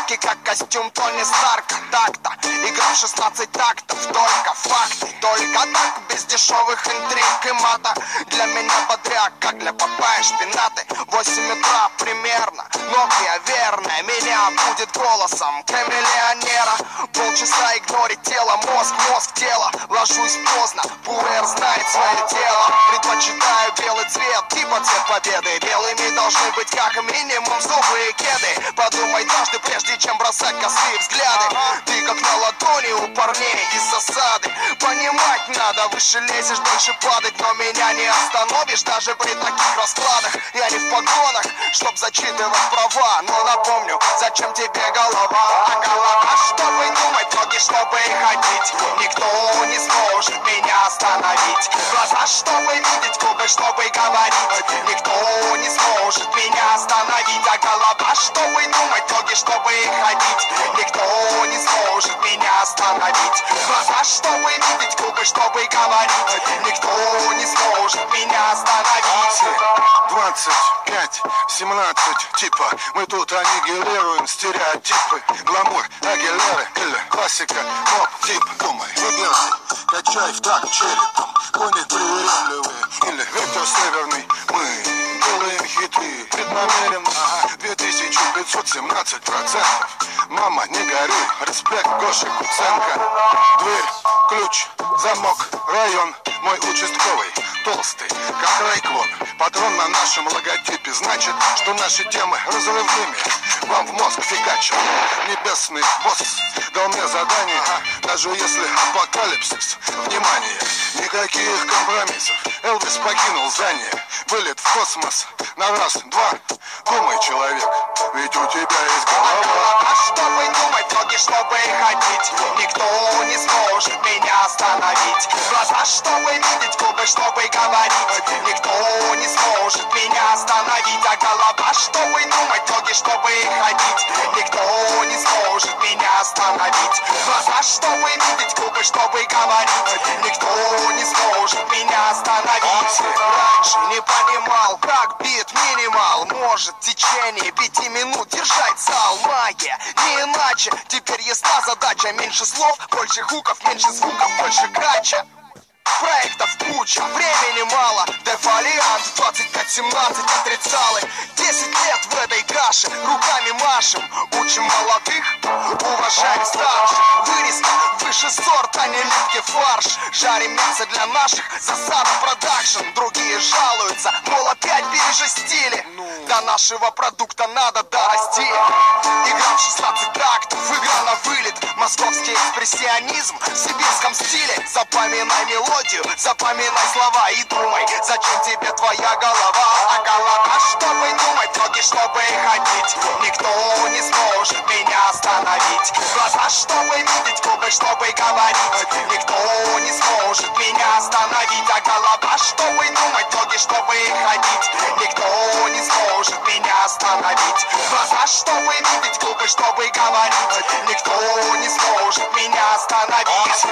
яркий, как костюм Тони Старка. Так-то, игра в 16 тактов, только факты. Только так, без дешевых интриг и мата. Для меня бодряк, как для Папайи шпинаты. 8 утра примерно, Nokia верная меня будет голосом камелеонера. Полчаса игнорить тело, мозг тело. Ложусь поздно, пуэр знает свое тело. Предпочитаю белый цвет, типа цвет победы. Белыми должны быть как минимум зубы и кеды. Подумай дважды, прежде чем бросать косые взгляды. Ты как на ладони у парней из засады. Понимать надо, выше лезешь, дальше падать. Но меня не остановишь даже при таких раскладах. Я не в погонах, чтоб зачитывать права. Но напомню, зачем тебе голова? А голова, чтобы думать, ноги, чтобы ходить. Никто не сможет меня остановить. Глаза, чтобы видеть, губы, чтобы говорить. Никто не сможет меня остановить. А голова, чтобы думать, ноги, чтобы ходить. Никто не сможет меня остановить. Глаза, чтобы видеть, губы, чтобы говорить. Никто не сможет меня остановить. 25, 17, типа мы тут аннигилируем стереотипы. Гламур, Агилеры или классика, моп, тип. Думай, выбирай, качай в такт черепом. Кони привередливые или ветер северный. Мы делаем хиты преднамеренно. 2517%. Мама, не горюй, респект Гоши Куценко. Дверь, ключ, замок, район мой участковый, толстый, как райклон. Патрон на нашем логотипе, значит, что наши темы разрывными. Вам в мозг фигачил небесный босс. Дал мне задание, даже если апокалипсис. Внимание, никаких компромиссов. Элвис покинул здание. Вылет в космос на раз, два. Думай, человек, ведь у тебя есть голова. А чтобы думать, ноги, чтобы ходить. Никто не сможет меня остановить. Глаза, чтобы видеть, губы, чтобы говорить. Никто не сможет меня остановить. А голова, чтобы думать, ноги, чтобы ходить. Никто не сможет меня остановить. Глаза, чтобы видеть, губы, чтобы говорить. Никто не сможет меня остановить. Раньше не понимал, как бит минимал может в течение 5 минут держать зал. Магия, не иначе. Теперь ясна задача. Меньше слов, больше хуков, меньше звуков, больше крача. Проектов куча, времени мало. Дефолиант 25-17 отрицалы. 10 лет в этой каше, руками машем. Учим молодых, уважаем старших. Вырезка выше сорта, не липкий фарш. Жарим мясо для наших, засада продакшн. Другие жалуются, мол, опять пережестили. До нашего продукта надо дорасти. Игра в 16 тактов, игра на вылет. Московский экспрессионизм в сибирском стиле. Запоминай мелодию, запоминай слова и думай, зачем тебе твоя голова. А голова, чтобы думать, ноги, чтобы ходить. Никто не сможет меня остановить. Глаза, чтобы видеть, губы, чтобы говорить. Никто не сможет меня остановить. А голова, чтобы думать, ноги, чтобы ходить. Никто не сможет меня остановить. Глаза, чтобы видеть, губы, чтобы говорить. Никто не сможет меня остановить.